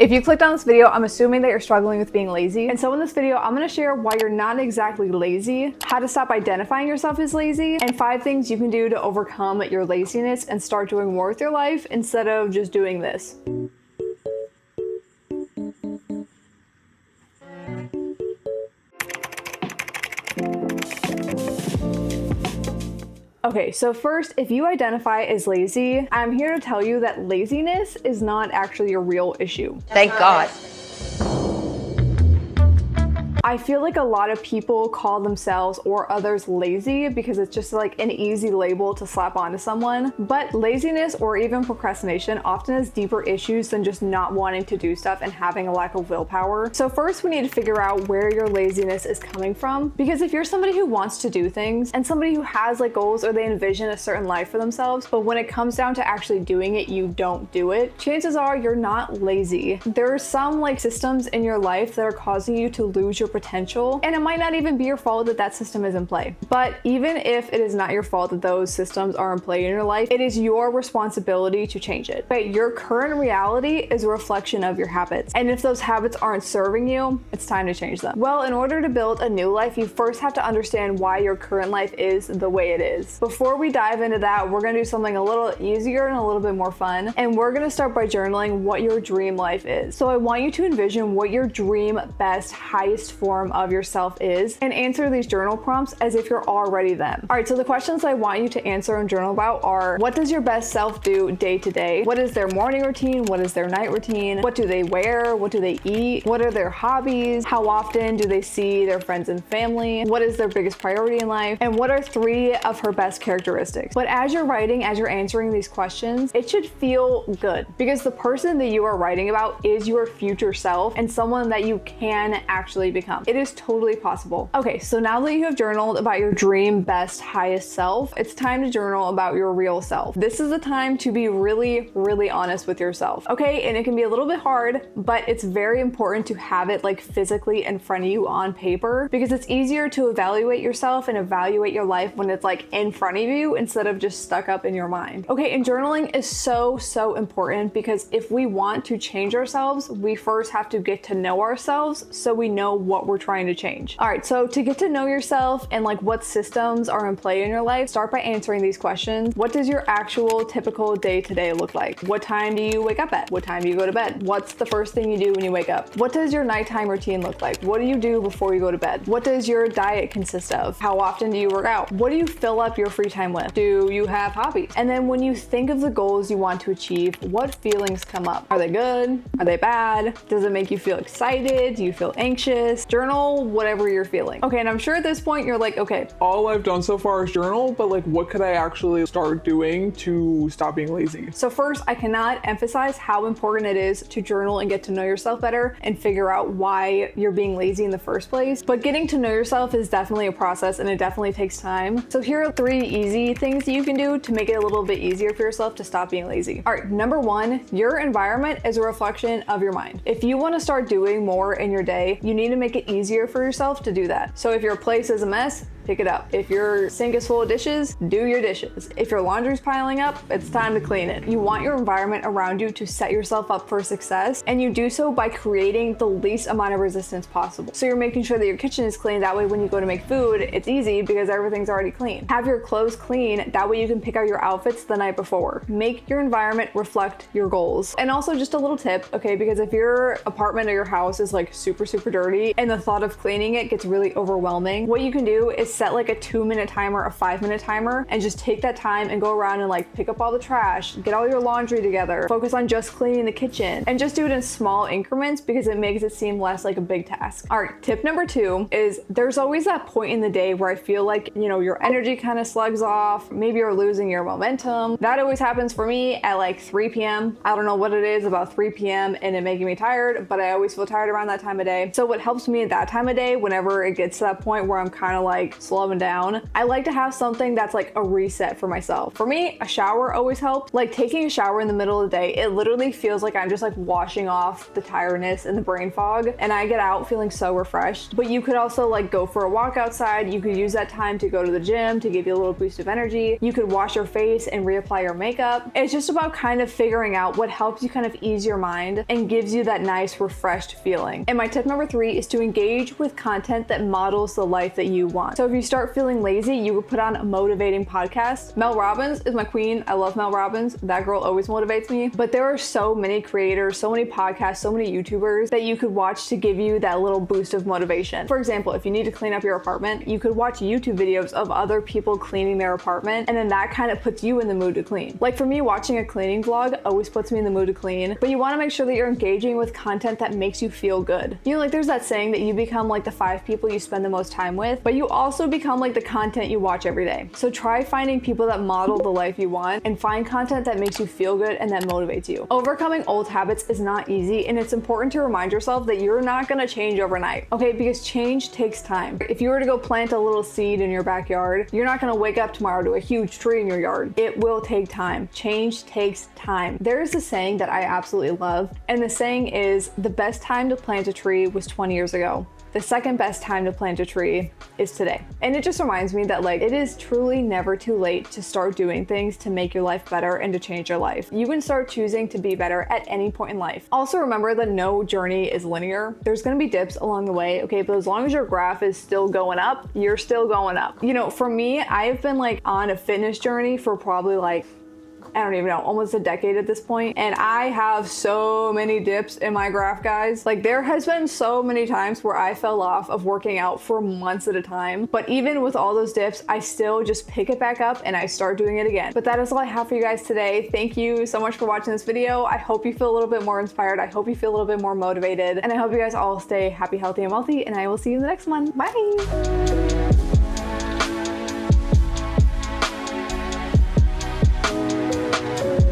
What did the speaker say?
If you clicked on this video, I'm assuming that you're struggling with being lazy. And so in this video, I'm gonna share why you're not exactly lazy, how to stop identifying yourself as lazy, and 5 things you can do to overcome your laziness and start doing more with your life instead of just doing this. Okay, so first, if you identify as lazy, I'm here to tell you that laziness is not actually a real issue. Thank God. I feel like a lot of people call themselves or others lazy because it's just like an easy label to slap onto someone. But laziness or even procrastination often has deeper issues than just not wanting to do stuff and having a lack of willpower. So first we need to figure out where your laziness is coming from. Because if you're somebody who wants to do things and somebody who has like goals or they envision a certain life for themselves, but when it comes down to actually doing it, you don't do it, chances are you're not lazy. There are some like systems in your life that are causing you to lose your potential, and it might not even be your fault that that system is in play. But even if it is not your fault that those systems are in play in your life, it is your responsibility to change it. But your current reality is a reflection of your habits, and if those habits aren't serving you, it's time to change them. Well, in order to build a new life, you first have to understand why your current life is the way it is. Before we dive into that, we're gonna do something a little easier and a little bit more fun, and we're gonna start by journaling what your dream life is. So I want you to envision what your dream, best, highest form of yourself is, and answer these journal prompts as if you're already them. All right, so the questions I want you to answer and journal about are: what does your best self do day to day? What is their morning routine? What is their night routine? What do they wear? What do they eat? What are their hobbies? How often do they see their friends and family? What is their biggest priority in life? And what are 3 of her best characteristics? But as you're writing, as you're answering these questions, it should feel good, because the person that you are writing about is your future self and someone that you can actually become. It is totally possible. Okay, so now that you have journaled about your dream, best, highest self, it's time to journal about your real self. This is the time to be really, really honest with yourself. Okay, and it can be a little bit hard, but it's very important to have it like physically in front of you on paper, because it's easier to evaluate yourself and evaluate your life when it's like in front of you instead of just stuck up in your mind. Okay, and journaling is so important, because if we want to change ourselves, we first have to get to know ourselves so we know what we're trying to change. All right, so to get to know yourself and like what systems are in play in your life, start by answering these questions. What does your actual typical day-to-day look like? What time do you wake up at? What time do you go to bed? What's the first thing you do when you wake up? What does your nighttime routine look like? What do you do before you go to bed? What does your diet consist of? How often do you work out? What do you fill up your free time with? Do you have hobbies? And then when you think of the goals you want to achieve, what feelings come up? Are they good? Are they bad? Does it make you feel excited? Do you feel anxious? Journal whatever you're feeling. Okay, and I'm sure at this point you're like, okay, all I've done so far is journal, but like what could I actually start doing to stop being lazy? So first, I cannot emphasize how important it is to journal and get to know yourself better and figure out why you're being lazy in the first place. But getting to know yourself is definitely a process, and it definitely takes time. So here are 3 easy things that you can do to make it a little bit easier for yourself to stop being lazy. All right, number 1, your environment is a reflection of your mind. If you want to start doing more in your day, you need to make it easier for yourself to do that. So if your place is a mess, pick it up. If your sink is full of dishes, do your dishes. If your laundry's piling up, it's time to clean it. You want your environment around you to set yourself up for success, and you do so by creating the least amount of resistance possible. So you're making sure that your kitchen is clean. That way when you go to make food, it's easy because everything's already clean. Have your clothes clean. That way you can pick out your outfits the night before. Make your environment reflect your goals. And also just a little tip, okay, because if your apartment or your house is like super dirty and the thought of cleaning it gets really overwhelming, what you can do is set like a 2-minute timer, a 5-minute timer, and just take that time and go around and like pick up all the trash, get all your laundry together, focus on just cleaning the kitchen, and just do it in small increments because it makes it seem less like a big task. All right, tip number 2 is there's always that point in the day where I feel like, you know, your energy kind of slugs off, maybe you're losing your momentum. That always happens for me at like 3 p.m. I don't know what it is about 3 p.m. and it making me tired, but I always feel tired around that time of day. So what helps me at that time of day, whenever it gets to that point where I'm kind of like slowing down, I like to have something that's like a reset for myself. For me, a shower always helps. Like taking a shower in the middle of the day, it literally feels like I'm just like washing off the tiredness and the brain fog, and I get out feeling so refreshed. But you could also like go for a walk outside. You could use that time to go to the gym to give you a little boost of energy. You could wash your face and reapply your makeup. It's just about kind of figuring out what helps you kind of ease your mind and gives you that nice refreshed feeling. And my tip number 3 is to engage with content that models the life that you want. So if you start feeling lazy, you would put on a motivating podcast. Mel Robbins is my queen. I love Mel Robbins. That girl always motivates me. But there are so many creators, so many podcasts, so many YouTubers that you could watch to give you that little boost of motivation. For example, if you need to clean up your apartment, you could watch YouTube videos of other people cleaning their apartment, and then that kind of puts you in the mood to clean. Like for me, watching a cleaning vlog always puts me in the mood to clean, but you want to make sure that you're engaging with content that makes you feel good. You know, like there's that saying that you become like the 5 people you spend the most time with, but you also become like the content you watch every day. So try finding people that model the life you want and find content that makes you feel good and that motivates you. Overcoming old habits is not easy, and it's important to remind yourself that you're not going to change overnight, okay? Because change takes time. If you were to go plant a little seed in your backyard, you're not going to wake up tomorrow to a huge tree in your yard. It will take time. Change takes time. There is a saying that I absolutely love, and the saying is, the best time to plant a tree was 20 years ago. The second best time to plant a tree is today. And it just reminds me that like it is truly never too late to start doing things to make your life better and to change your life. You can start choosing to be better at any point in life. Also remember that no journey is linear. There's gonna be dips along the way, okay? But as long as your graph is still going up, you're still going up. You know, for me, I've been like on a fitness journey for probably like, I don't even know, almost a decade at this point. And I have so many dips in my graph, guys. Like there has been so many times where I fell off of working out for months at a time. But even with all those dips, I still just pick it back up and I start doing it again. But that is all I have for you guys today. Thank you so much for watching this video. I hope you feel a little bit more inspired. I hope you feel a little bit more motivated. And I hope you guys all stay happy, healthy, and wealthy. And I will see you in the next one. Bye.